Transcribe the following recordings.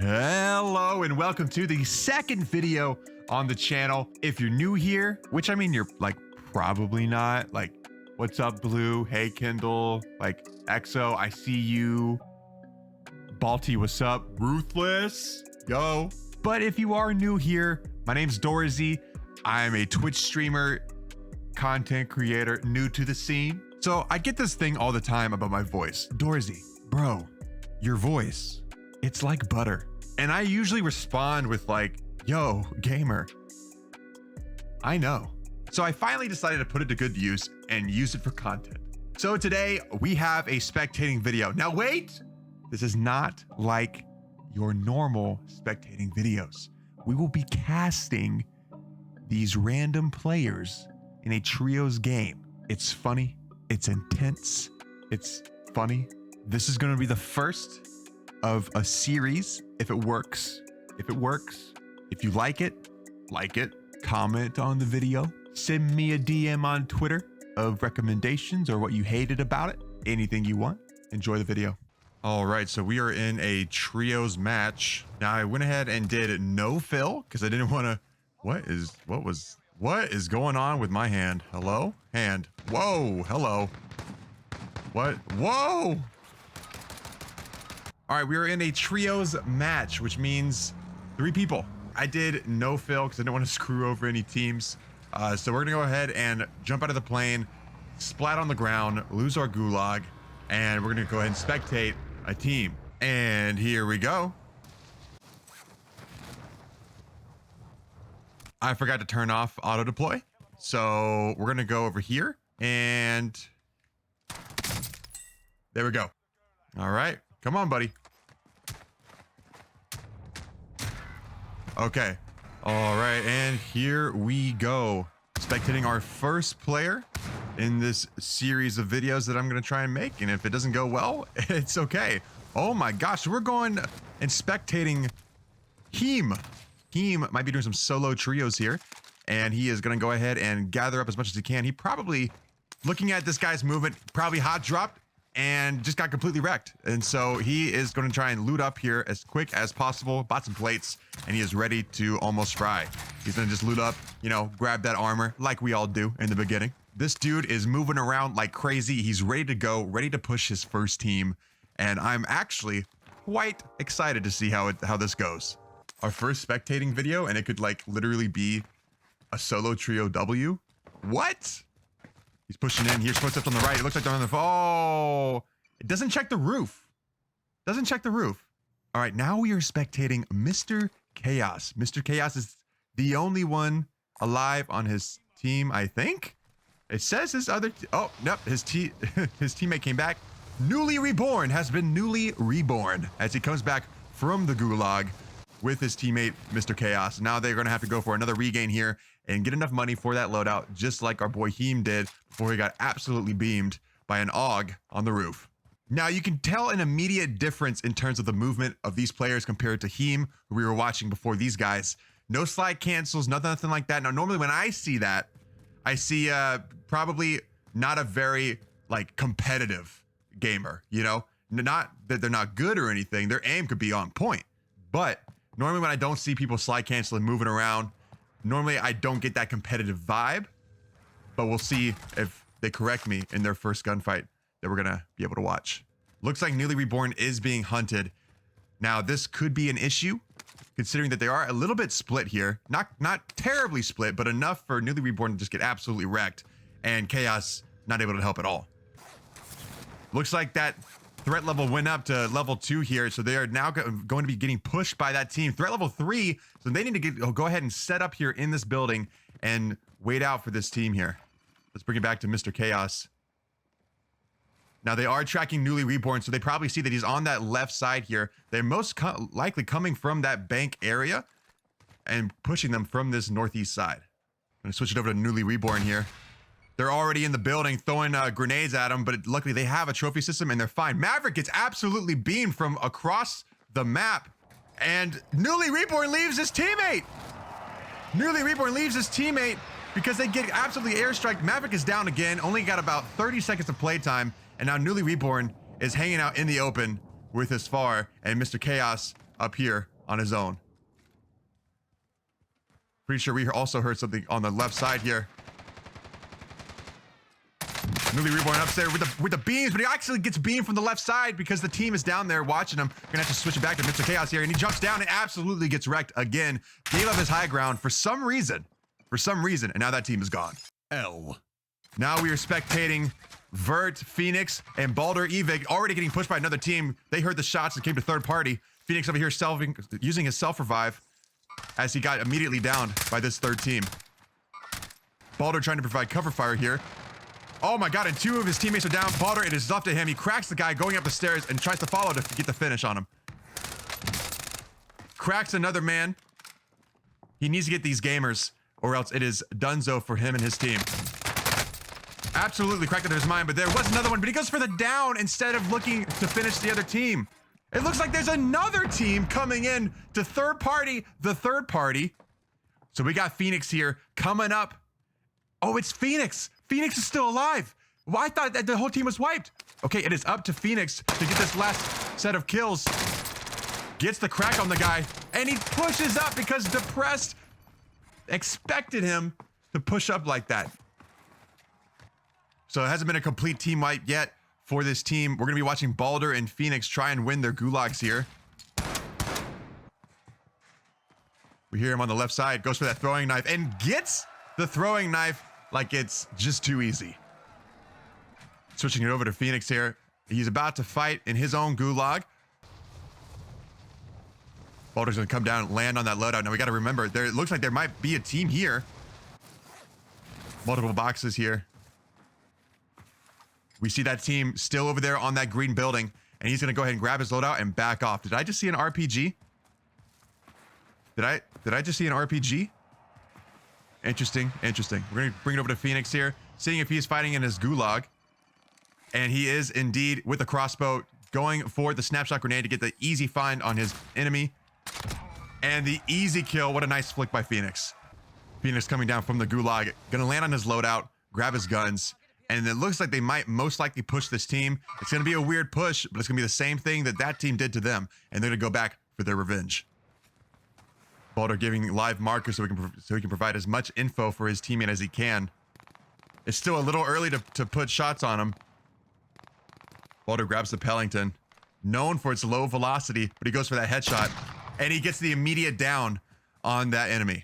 Hello and welcome to the second video on the channel. If you're new here, which I mean you're like probably not, like what's up Blue, hey Kindle, like EXO, I see you, Balti, what's up, Ruthless, yo. But if you are new here, my name's Dorzy. I'm a Twitch streamer, content creator, new to the scene. So I get this thing all the time about my voice. Dorzy, bro, your voice, it's like butter. And I usually respond with like, yo, gamer. I know. So I finally decided to put it to good use and use it for content. So today we have a spectating video. Now wait, this is not like your normal spectating videos. We will be casting these random players in a trios game. It's funny, it's intense, it's funny. This is gonna be the first of a series. If it works, if you like it, comment on the video, send me a DM on Twitter of recommendations or what you hated about it, anything you want. Enjoy the video. All right, so we are in a trios match. Now I went ahead and did no fill because I didn't want to. What is going on with my hand? Hello, hand. Whoa, hello. What? Whoa. All right, we are in a trios match, which means 3 people. I did no fill because I didn't want to screw over any teams. So we're gonna go ahead and jump out of the plane, splat on the ground, lose our gulag, and we're gonna go ahead and spectate a team. And here we go. I forgot to turn off auto deploy. So we're gonna go over here and there we go. All right. Come on, buddy. Okay. All right, and here we go. Spectating our first player in this series of videos that I'm gonna try and make. And if it doesn't go well, it's okay. Oh my gosh, we're going and spectating Heem. Heem might be doing some solo trios here. And he is gonna go ahead and gather up as much as he can. He probably, looking at this guy's movement, probably hot dropped and just got completely wrecked. And so he is going to try and loot up here as quick as possible, bought some plates, and he is ready to almost fry. He's going to just loot up, you know, grab that armor like we all do in the beginning. This dude is moving around like crazy. He's ready to go, ready to push his first team. And I'm actually quite excited to see how this goes. Our first spectating video, and it could like literally be a solo trio W. What? He's pushing in. Here's footsteps on the right. It looks like they're on the... Oh! It doesn't check the roof. Doesn't check the roof. All right, now we are spectating Mr. Chaos. Mr. Chaos is the only one alive on his team, I think. It says his other... Oh, nope. His teammate came back. Newly reborn. Has been newly reborn as he comes back from the gulag with his teammate, Mr. Chaos. Now they're going to have to go for another regain here and get enough money for that loadout, just like our boy Heem did before he got absolutely beamed by an AUG on the roof. Now you can tell an immediate difference in terms of the movement of these players compared to Heem, who we were watching before these guys. No slide cancels, nothing like that. Now normally when I see that, I see probably not a very like competitive gamer, you know? Not that they're not good or anything, their aim could be on point. But normally when I don't see people slide canceling, moving around, normally I don't get that competitive vibe, but we'll see if they correct me in their first gunfight that we're gonna be able to watch. Looks like Newly Reborn is being hunted. Now this could be an issue considering that they are a little bit split here. Not terribly split, but enough for Newly Reborn to just get absolutely wrecked and Chaos not able to help at all. Looks like that threat level went up to level 2 here, so they are now going to be getting pushed by that team. Threat level 3, so they need to go ahead and set up here in this building and wait out for this team here. Let's bring it back to Mr. Chaos. Now they are tracking Newly Reborn, so they probably see that he's on that left side here. They're most likely coming from that bank area and pushing them from this northeast side. I'm gonna switch it over to Newly Reborn here. They're already in the building throwing grenades at them, but luckily they have a trophy system and they're fine. Maverick gets absolutely beamed from across the map and Newly Reborn leaves his teammate. Newly Reborn leaves his teammate because they get absolutely airstrike. Maverick is down again, only got about 30 seconds of playtime, and now Newly Reborn is hanging out in the open with his FAR and Mr. Chaos up here on his own. Pretty sure we also heard something on the left side here. Newly reborn upstairs with the beams, but he actually gets beamed from the left side because the team is down there watching him. Gonna have to switch it back to Mr. Chaos here, and he jumps down and absolutely gets wrecked again. Gave up his high ground for some reason, and now that team is gone. L. Now we are spectating Vert, Phoenix, and Baldur Evig already getting pushed by another team. They heard the shots and came to third party. Phoenix over here using his self-revive as he got immediately downed by this third team. Baldur trying to provide cover fire here. Oh my god, and two of his teammates are down. Baldur, it is up to him. He cracks the guy going up the stairs and tries to follow to get the finish on him. Cracks another man. He needs to get these gamers, or else it is donezo for him and his team. Absolutely cracked out of his mind, but there was another one, but he goes for the down instead of looking to finish the other team. It looks like there's another team coming in to the third party. So we got Phoenix here coming up. Oh, it's Phoenix. Phoenix is still alive. Well, I thought that the whole team was wiped. Okay, it is up to Phoenix to get this last set of kills. Gets the crack on the guy, and he pushes up because Depressed expected him to push up like that. So it hasn't been a complete team wipe yet for this team. We're going to be watching Baldur and Phoenix try and win their gulags here. We hear him on the left side, goes for that throwing knife, and gets the throwing knife like it's just too easy. Switching it over to Phoenix here. He's about to fight in his own gulag. Baldur's gonna come down and land on that loadout. Now we gotta remember, it looks like there might be a team here. Multiple boxes here. We see that team still over there on that green building, and he's gonna go ahead and grab his loadout and back off. Did I just see an RPG? Did I just see an RPG? Interesting. We're gonna bring it over to Phoenix here, seeing if he's fighting in his gulag. And he is indeed with the crossbow going for the snapshot grenade to get the easy find on his enemy. And the easy kill. What a nice flick by Phoenix. Phoenix coming down from the gulag, gonna land on his loadout, grab his guns, and it looks like they might most likely push this team. It's gonna be a weird push, but it's gonna be the same thing that team did to them, and they're gonna go back for their revenge. Baldur giving live markers so he can provide as much info for his teammate as he can. It's still a little early to put shots on him. Baldur grabs the Pellington, known for its low velocity, but he goes for that headshot, and he gets the immediate down on that enemy.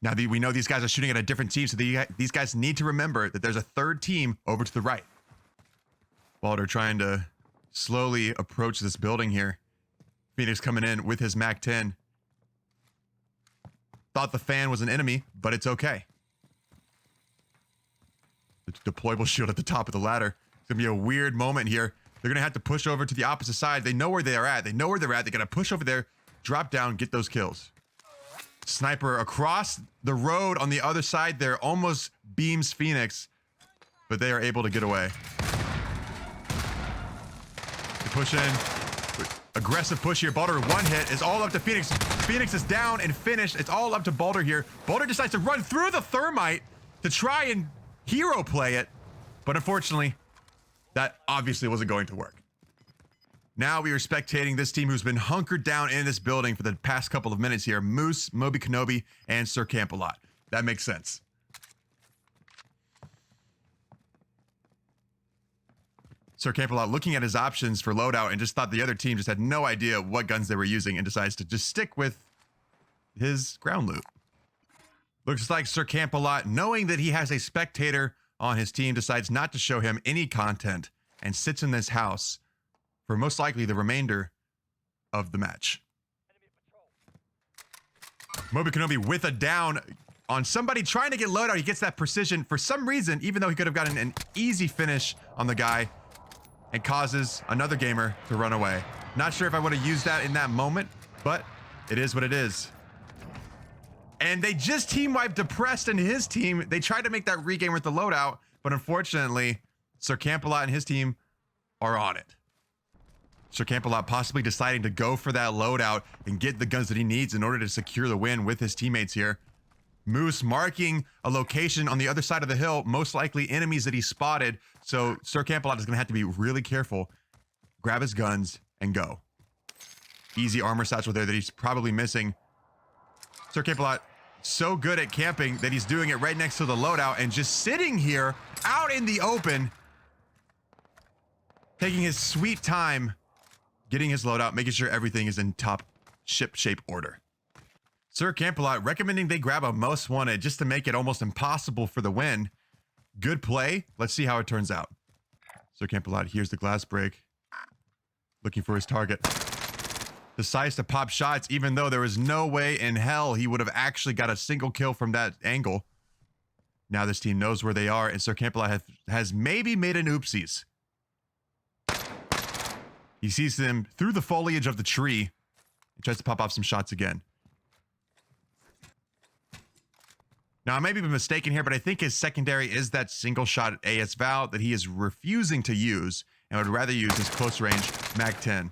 Now, we know these guys are shooting at a different team, so these guys need to remember that there's a third team over to the right. Baldur trying to slowly approach this building here. Phoenix coming in with his MAC-10. Thought the fan was an enemy, but it's okay. The deployable shield at the top of the ladder. It's gonna be a weird moment here. They're gonna have to push over to the opposite side. They know where they are at. They're gonna push over there, drop down, get those kills. Sniper across the road on the other side there almost beams Phoenix, but they are able to get away. They push in. Aggressive push here. Baldur, one hit is all up to Phoenix. Phoenix is down and finished. It's all up to Baldur here. Baldur decides to run through the thermite to try and hero play it, but unfortunately, that obviously wasn't going to work. Now we are spectating this team who's been hunkered down in this building for the past couple of minutes here. Moose, Moby Kenobi, and Sir Camp-A-Lot. That makes sense. Sir Camp-A-Lot looking at his options for loadout and just thought the other team just had no idea what guns they were using and decides to just stick with his ground loot. Looks like Sir Camp-A-Lot, knowing that he has a spectator on his team, decides not to show him any content and sits in this house for most likely the remainder of the match. Moby Kenobi with a down on somebody trying to get loadout. He gets that precision for some reason, even though he could have gotten an easy finish on the guy, and causes another gamer to run away. Not sure if I would have used that in that moment, but it is what it is. And they just team wiped Depressed and his team. They tried to make that regain with the loadout, but unfortunately, Sir Camp-A-Lot and his team are on it. Sir Camp-A-Lot possibly deciding to go for that loadout and get the guns that he needs in order to secure the win with his teammates here. Moose marking a location on the other side of the hill, most likely enemies that he spotted. So Sir Camp-A-Lot is going to have to be really careful, grab his guns, and go. easy armor satchel there that he's probably missing. Sir Campbell so good at camping that he's doing it right next to the loadout and just sitting here out in the open, taking his sweet time, getting his loadout, making sure everything is in top ship shape order. Sir Campbell recommending they grab a most wanted just to make it almost impossible for the win. Good play. Let's see how it turns out. Sir Campbell, here's the glass break. Looking for his target. Decides to pop shots, even though there was no way in hell he would have actually got a single kill from that angle. Now this team knows where they are, and Sir Campbell has maybe made an oopsies. He sees them through the foliage of the tree and tries to pop off some shots again. Now, I may be mistaken here, but I think his secondary is that single shot AS Val that he is refusing to use and would rather use his close range MAG-10.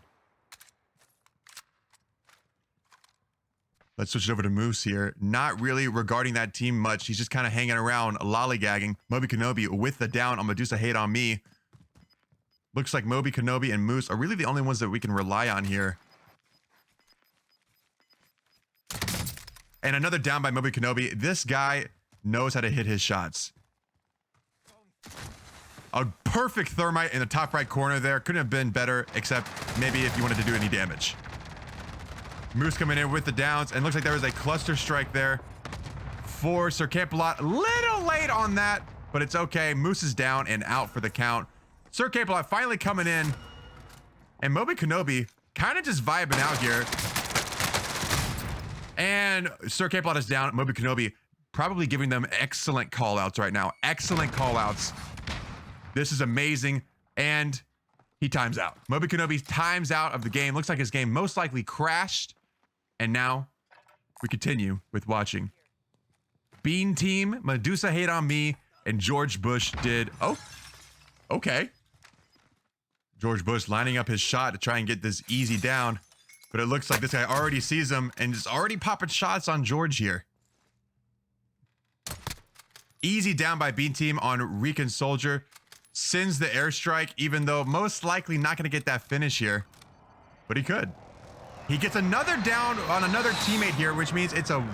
Let's switch it over to Moose here. Not really regarding that team much. He's just kind of hanging around, lollygagging. Moby Kenobi with the down on Medusa Hate on Me. Looks like Moby Kenobi and Moose are really the only ones that we can rely on here. And another down by Moby Kenobi. This guy knows how to hit his shots. A perfect thermite in the top right corner there. Couldn't have been better, except maybe if you wanted to do any damage. Moose coming in with the downs, and looks like there was a cluster strike there for Sir Campbell-Lot. Little late on that, but it's okay. Moose is down and out for the count. Sir Campbell-Lot finally coming in, and Moby Kenobi kind of just vibing out here. And Sir Campbell-Lot is down. Moby Kenobi probably giving them excellent call-outs right now. Excellent call-outs. This is amazing, and he times out. Moby Kenobi times out of the game. Looks like his game most likely crashed. And now we continue with watching. Bean Team, Medusa Hate on Me, and George Bush did. Oh, okay. George Bush lining up his shot to try and get this easy down. But it looks like this guy already sees him and is already popping shots on George here. Easy down by Bean Team on Recon Soldier. Sends the airstrike, even though most likely not going to get that finish here. But he could. He gets another down on another teammate here, which means it's a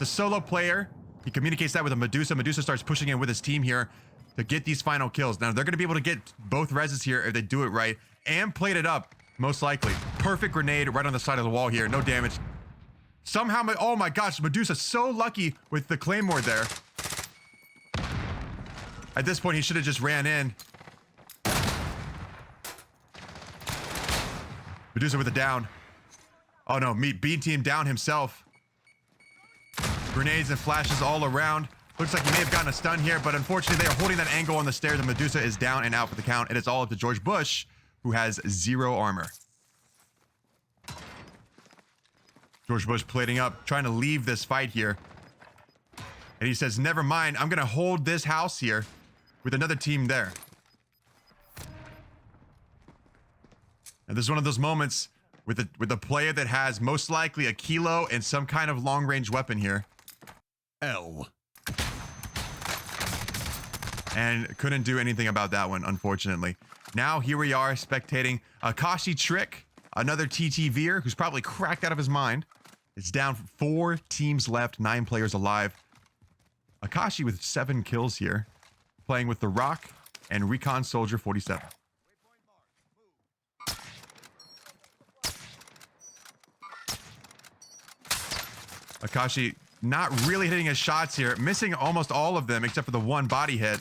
solo player. He communicates that with a Medusa. Medusa starts pushing in with his team here to get these final kills. Now, they're going to be able to get both reses here if they do it right and plate it up, most likely. Perfect grenade right on the side of the wall here. No damage. Somehow, oh my gosh, Medusa so lucky with the Claymore there. At this point, he should have just ran in. Medusa with a down. Oh no, Bean Team down himself. Grenades and flashes all around. Looks like he may have gotten a stun here, but unfortunately they are holding that angle on the stairs and Medusa is down and out for the count. And it's all up to George Bush, who has 0 armor. George Bush plating up, trying to leave this fight here. And he says, never mind, I'm gonna hold this house here with another team there. And this is one of those moments with a player that has most likely a kilo and some kind of long-range weapon here. L. And couldn't do anything about that one, unfortunately. Now here we are spectating Akashi Trick, another TTVer who's probably cracked out of his mind. It's down 4 teams left, 9 players alive. Akashi with 7 kills here, playing with The Rock and Recon Soldier 47. Akashi not really hitting his shots here, missing almost all of them except for the one body hit.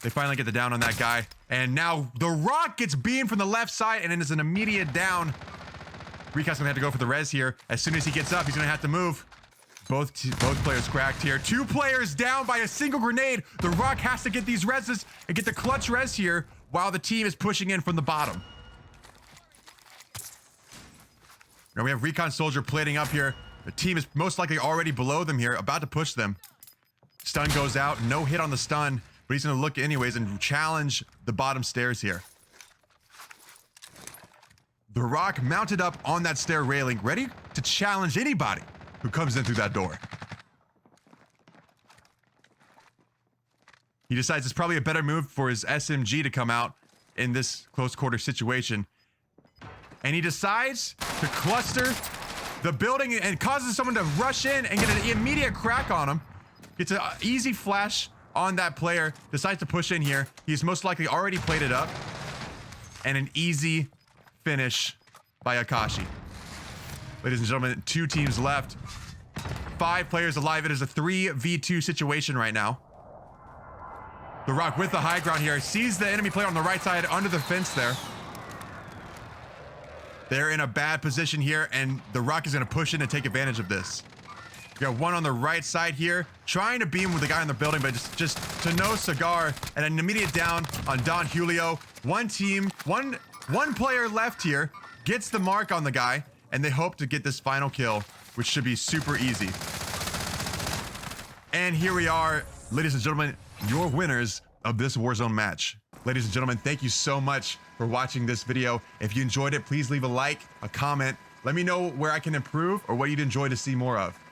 They finally get the down on that guy. And now The Rock gets beamed from the left side and it is an immediate down. Recon's gonna have to go for the res here. As soon as he gets up, he's gonna have to move. Both players cracked here. 2 players down by a single grenade. The Rock has to get these reses and get the clutch res here while the team is pushing in from the bottom. Now we have Recon Soldier plating up here. The team is most likely already below them here, about to push them. Stun goes out, no hit on the stun, but he's gonna look anyways and challenge the bottom stairs here. The Rock mounted up on that stair railing, ready to challenge anybody who comes in through that door. He decides it's probably a better move for his SMG to come out in this close quarter situation. and he decides to cluster the building and causes someone to rush in and get an immediate crack on him. Gets an easy flash on that player, decides to push in here. He's most likely already played it up, and an easy finish by Akashi. Ladies and gentlemen, 2 teams left. 5 players alive. It is a 3v2 situation right now. The Rock with the high ground here sees the enemy player on the right side under the fence there. They're in a bad position here, and the Rock is going to push in and take advantage of this. We got one on the right side here, trying to beam with the guy in the building, but just to no cigar, and an immediate down on Don Julio. One team, one player left here, gets the mark on the guy, and they hope to get this final kill, which should be super easy. And here we are, ladies and gentlemen, your winners of this Warzone match. Ladies and gentlemen, thank you so much for watching this video. If you enjoyed it, please leave a like, a comment. Let me know where I can improve or what you'd enjoy to see more of.